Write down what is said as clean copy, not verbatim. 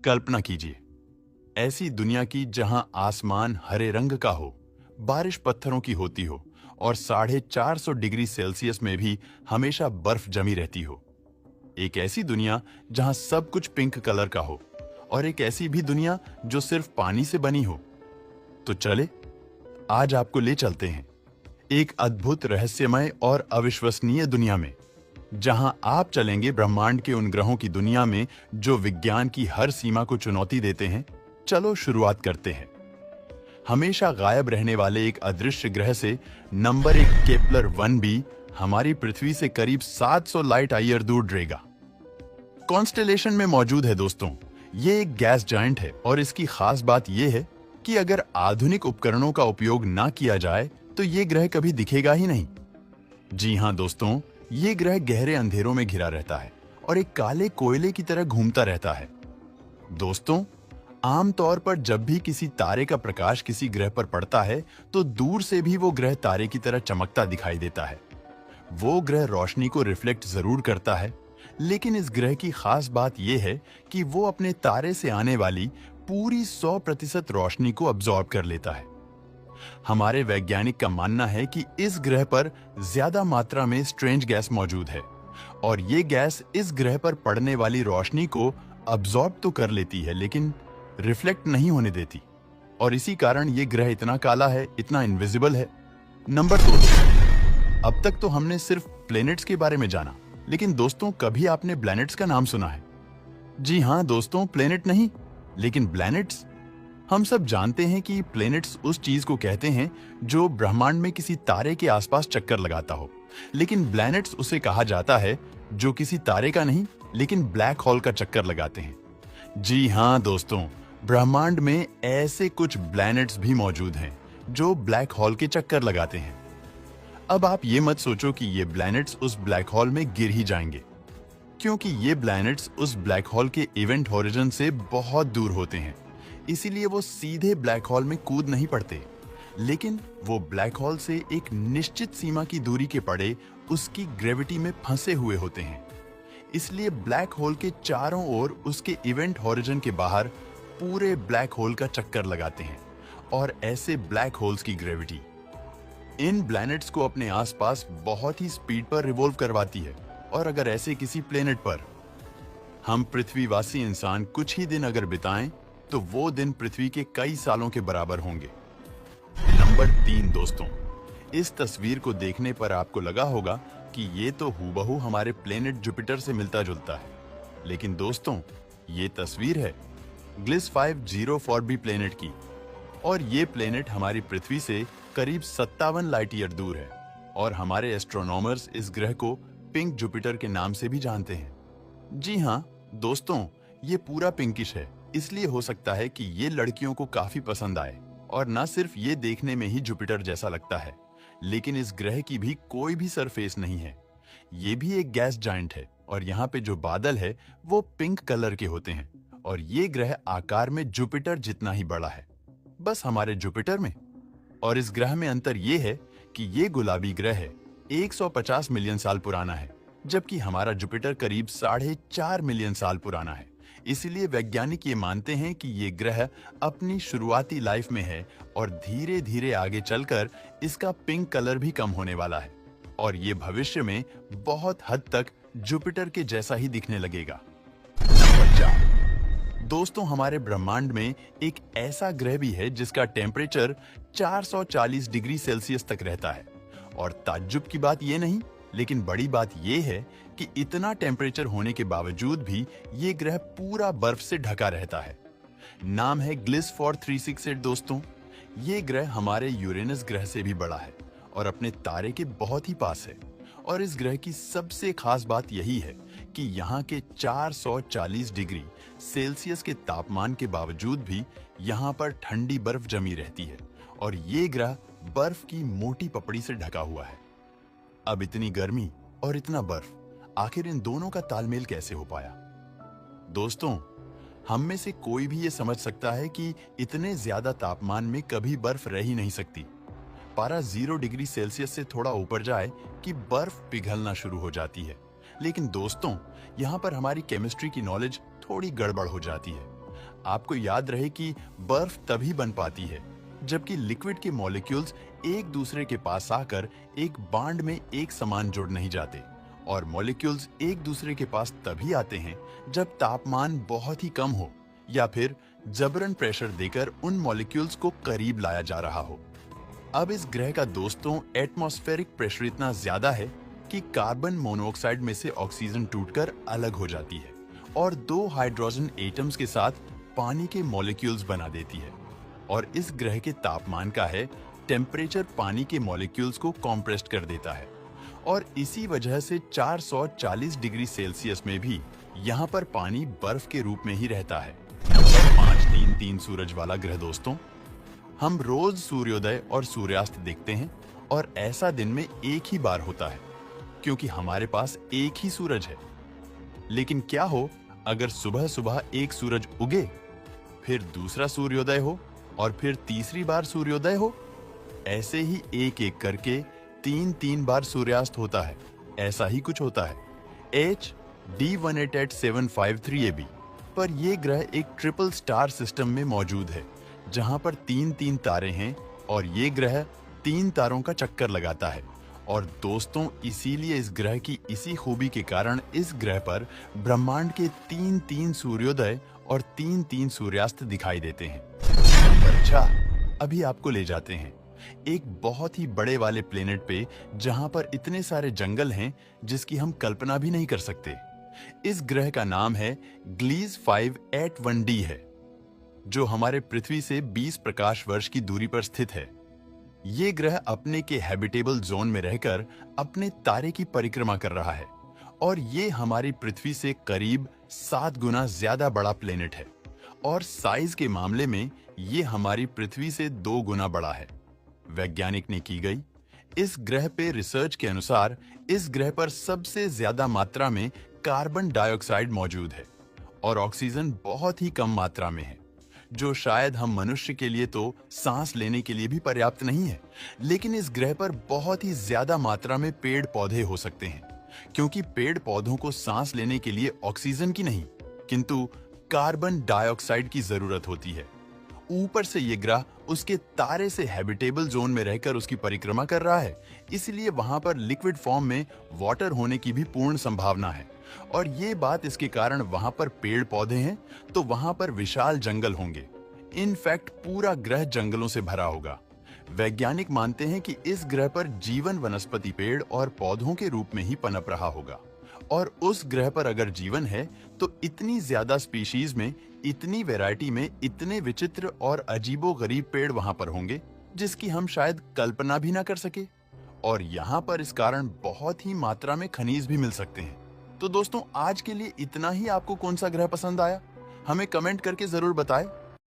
कल्पना कीजिए ऐसी दुनिया की जहां आसमान हरे रंग का हो, बारिश पत्थरों की होती हो और 450 डिग्री सेल्सियस में भी हमेशा बर्फ जमी रहती हो। एक ऐसी दुनिया जहां सब कुछ पिंक कलर का हो और एक ऐसी भी दुनिया जो सिर्फ पानी से बनी हो। तो चले आज आपको ले चलते हैं एक अद्भुत, रहस्यमय और अविश्वसनीय दुनिया में, जहां आप चलेंगे ब्रह्मांड के उन ग्रहों की दुनिया में जो विज्ञान की हर सीमा को चुनौती देते हैं। चलो शुरुआत करते हैं। हमेशा गायब रहने वाले एक अदृश्य ग्रह से नंबर 1 केपलर 1b हमारी पृथ्वी से करीब 700 लाइट ईयर दूर ड्रेगा कॉन्स्टेलेशन में मौजूद है। दोस्तों, ये एक गैस जायंट है और इसकी खास बात यह है कि अगर आधुनिक उपकरणों का उपयोग ना किया जाए तो ये ग्रह कभी दिखेगा ही नहीं। जी हां दोस्तों, ये ग्रह गहरे अंधेरों में घिरा रहता है और एक काले कोयले की तरह घूमता रहता है। दोस्तों, आमतौर पर जब भी किसी तारे का प्रकाश किसी ग्रह पर पड़ता है तो दूर से भी वो ग्रह तारे की तरह चमकता दिखाई देता है। वो ग्रह रोशनी को रिफ्लेक्ट जरूर करता है, लेकिन इस ग्रह की खास बात यह है कि वो अपने तारे से आने वाली पूरी 100% रोशनी को अब्सॉर्ब कर लेता है। हमारे वैज्ञानिक का मानना है कि इस ग्रह पर ज्यादा मात्रा में स्ट्रेंज गैस मौजूद है और ये गैस इस ग्रह पर पड़ने वाली रोशनी को अब्सॉर्ब तो कर लेती है लेकिन रिफ्लेक्ट नहीं होने देती, और इसी कारण ये ग्रह इतना काला है, इतना इनविजिबल है। नंबर 2, अब तक तो हमने सिर्फ प्लैनेट्स के बारे में जाना, लेकिन दोस्तों कभी आपने प्लैनेट्स का नाम सुना है? जी हां दोस्तों, प्लैनेट नहीं लेकिन प्लैनेट्स। हम सब जानते हैं कि प्लैनेट्स उस चीज को कहते हैं जो ब्रह्मांड में किसी तारे के आसपास चक्कर लगाता हो, लेकिन प्लैनेट्स उसे कहा जाता है जो किसी तारे का नहीं लेकिन ब्लैक होल का चक्कर लगाते हैं। जी हां दोस्तों, ब्रह्मांड में ऐसे कुछ प्लैनेट्स भी मौजूद हैं जो ब्लैक होल के चक्कर लगाते हैं। अब आप ये मत सोचो कि ये प्लैनेट्स उस ब्लैक होल में गिर ही जाएंगे, क्योंकि ये प्लैनेट्स उस ब्लैक होल के इवेंट होरिजन से बहुत दूर होते हैं, इसीलिए वो सीधे ब्लैक होल में कूद नहीं पड़ते, लेकिन वो ब्लैक होल से एक निश्चित सीमा की दूरी के पड़े उसकी ग्रेविटी में फंसे हुए होते हैं। इसलिए ब्लैक होल के चारों ओर उसके इवेंट होरिजन के बाहर पूरे ब्लैक होल का चक्कर लगाते हैं, और ऐसे ब्लैक होल्स की ग्रेविटी इन प्लैनेट्स को अपने आसपास बहुत ही स्पीड पर रिवॉल्व करवाती है। और अगर ऐसे किसी प्लेनेट पर हम पृथ्वीवासी इंसान कुछ ही दिन अगर बिताएं तो वो दिन पृथ्वी के कई सालों के बराबर होंगे। नंबर 3 दोस्तों, इस तस्वीर को देखने पर आपको लगा होगा कि ये तो हूबहू हमारे प्लेनेट जुपिटर से मिलता जुलता है, लेकिन दोस्तों ये तस्वीर है ग्लिस 504b प्लेनेट की, और ये प्लेनेट हमारी पृथ्वी से करीब 57 लाइट ईयर दूर है, और हमारे एस्ट्रोनॉमर्स इस ग्रह को पिंक जुपिटर के नाम से भी जानते हैं। जी हाँ दोस्तों, ये पूरा पिंकिश है, इसलिए हो सकता है कि ये लड़कियों को काफी पसंद आए, और न सिर्फ ये देखने में ही जुपिटर जैसा लगता है, लेकिन इस ग्रह की भी कोई भी सरफेस नहीं है। ये भी एक गैस जायंट है, और यहाँ पे जो बादल है वो पिंक कलर के होते हैं, और ये ग्रह आकार में जुपिटर जितना ही बड़ा है, बस हमारे जुपिटर में। और इस ग्रह में अंतर ये है कि ये गुलाबी ग्रह है 150 मिलियन साल पुराना है, जबकि हमारा जुपिटर करीब 4.5 मिलियन साल पुराना है। इसलिए वैज्ञानिक ये मानते हैं कि ये ग्रह अपनी शुरुआती लाइफ में है और धीरे धीरे आगे चलकर इसका पिंक कलर भी कम होने वाला है, और ये भविष्य में बहुत हद तक जुपिटर के जैसा ही दिखने लगेगा। नंबर 4 दोस्तों, हमारे ब्रह्मांड में एक ऐसा ग्रह भी है जिसका टेम्परेचर 440 डिग्री सेल्सियस तक रहता है, और ताज्जुब की बात ये नहीं लेकिन बड़ी बात यह है कि इतना टेम्परेचर होने के बावजूद भी ये ग्रह पूरा बर्फ से ढका रहता है। नाम है ग्लिस 4368 दोस्तों। ये ग्रह हमारे यूरेनस ग्रह से भी बड़ा है और अपने तारे के बहुत ही पास है, और इस ग्रह की सबसे खास बात यही है कि यहाँ के 440 डिग्री सेल्सियस के तापमान के बावजूद भी यहाँ पर ठंडी बर्फ जमी रहती है, और ये ग्रह बर्फ की मोटी पपड़ी से ढका हुआ है। अब इतनी गर्मी और इतना बर्फ, आखिर इन दोनों का तालमेल कैसे हो पाया? दोस्तों, हम में से कोई भी ये समझ सकता है कि इतने ज्यादा तापमान में कभी बर्फ रह ही नहीं सकती। पारा 0 डिग्री सेल्सियस से थोड़ा ऊपर जाए कि बर्फ पिघलना शुरू हो जाती है। लेकिन दोस्तों, यहाँ पर हमारी केमिस्ट्री की नॉलेज थोड़ी गड़बड़ हो जाती है, आपको याद रहे कि बर्फ तभी बन पाती है जबकि लिक्विड के मॉलिक्यूल्स एक दूसरे के पास आकर एक बांड में एक समान जुड़ नहीं जाते, और मॉलिक्यूल्स एक दूसरे के पास तभी आते हैं जब तापमान बहुत ही कम हो या फिर जबरन प्रेशर देकर उन मॉलिक्यूल्स को करीब लाया जा रहा हो। अब इस ग्रह का दोस्तों एटमॉस्फेरिक प्रेशर इतना ज्यादा है कि कार्बन मोनोऑक्साइड में से ऑक्सीजन टूटकर अलग हो जाती है और 2 हाइड्रोजन एटम्स के साथ पानी के मॉलिक्यूल्स बना देती है। और इस ग्रह के तापमान का है टेम्परेचर पानी के मॉलिक्यूल्स को कॉम्प्रेस्ड कर देता है, और इसी वजह से 440 डिग्री सेल्सियस में भी यहाँ पर पानी बर्फ के रूप में ही रहता है। 533 सूरज वाला ग्रह दोस्तों, हम रोज सूर्योदय और सूर्यास्त देखते हैं और ऐसा दिन में एक ही बार होता है क्योंकि हमारे पास एक ही सूरज है। लेकिन क्या हो अगर सुबह सुबह एक सूरज उगे, फिर दूसरा सूर्योदय हो और फिर तीसरी बार सूर्योदय हो? ऐसे ही एक एक करके 3 बार सूर्यास्त होता है। ऐसा ही कुछ होता है HD188-753ab पर यह ग्रह एक ट्रिपल स्टार सिस्टम में मौजूद है जहां पर 3 तारे हैं और ये ग्रह 3 तारों का चक्कर लगाता है। और दोस्तों इसीलिए इस ग्रह की इसी खूबी के कारण इस ग्रह पर ब्रह्मांड के 3 सूर्योदय और 3 सूर्यास्त दिखाई देते हैं। अच्छा, अभी आपको ले जाते हैं एक बहुत ही बड़े वाले प्लेनेट पे जहां पर इतने सारे जंगल हैं जिसकी हम कल्पना भी नहीं कर सकते। इस ग्रह का नाम है ग्लीज 581d है, जो हमारे पृथ्वी से 20 प्रकाश वर्ष की दूरी पर स्थित है। ये ग्रह अपने के हैबिटेबल जोन में रहकर अपने तारे की परिक्रमा कर रहा है और ये हमारी पृथ्वी से करीब 7 गुना ज्यादा बड़ा प्लेनेट है और साइज के मामले में ये हमारी पृथ्वी से 2 गुना बड़ा है। वैज्ञानिक ने की गई इस ग्रह पे रिसर्च के अनुसार इस ग्रह पर सबसे ज्यादा मात्रा में कार्बन डाइऑक्साइड मौजूद है और ऑक्सीजन बहुत ही कम मात्रा में है, जो शायद हम मनुष्य के लिए तो सांस लेने के लिए भी पर्याप्त नहीं है। लेकिन इस ग्रह पर बहुत ही ज्यादा मात्रा में पेड़ पौधे हो सकते हैं, क्योंकि पेड़ पौधों को सांस लेने के लिए ऑक्सीजन की नहीं किंतु कार्बन डाइऑक्साइड की जरूरत होती है। ऊपर से ये ग्रह उसके तारे से हैबिटेबल जोन में रहकर उसकी परिक्रमा कर रहा है, इसलिए वहां पर लिक्विड फॉर्म में वाटर होने की भी पूर्ण संभावना है। और ये बात इसके कारण वहां पर पेड़ पौधे हैं तो वहां पर विशाल जंगल होंगे। इनफैक्ट पूरा ग्रह जंगलों से भरा होगा। वैज्ञानिक मानते हैं कि इस ग्रह पर जीवन वनस्पति पेड़ और पौधों के रूप में ही पनप रहा होगा, और उस ग्रह पर अगर जीवन है तो इतनी ज्यादा स्पीशीज में, इतनी वैरायटी में, इतने विचित्र और अजीबोगरीब पेड़ वहां पर होंगे जिसकी हम शायद कल्पना भी ना कर सके। और यहाँ पर इस कारण बहुत ही मात्रा में खनिज भी मिल सकते हैं। तो दोस्तों आज के लिए इतना ही। आपको कौन सा ग्रह पसंद आया हमें कमेंट करके जरूर बताएं।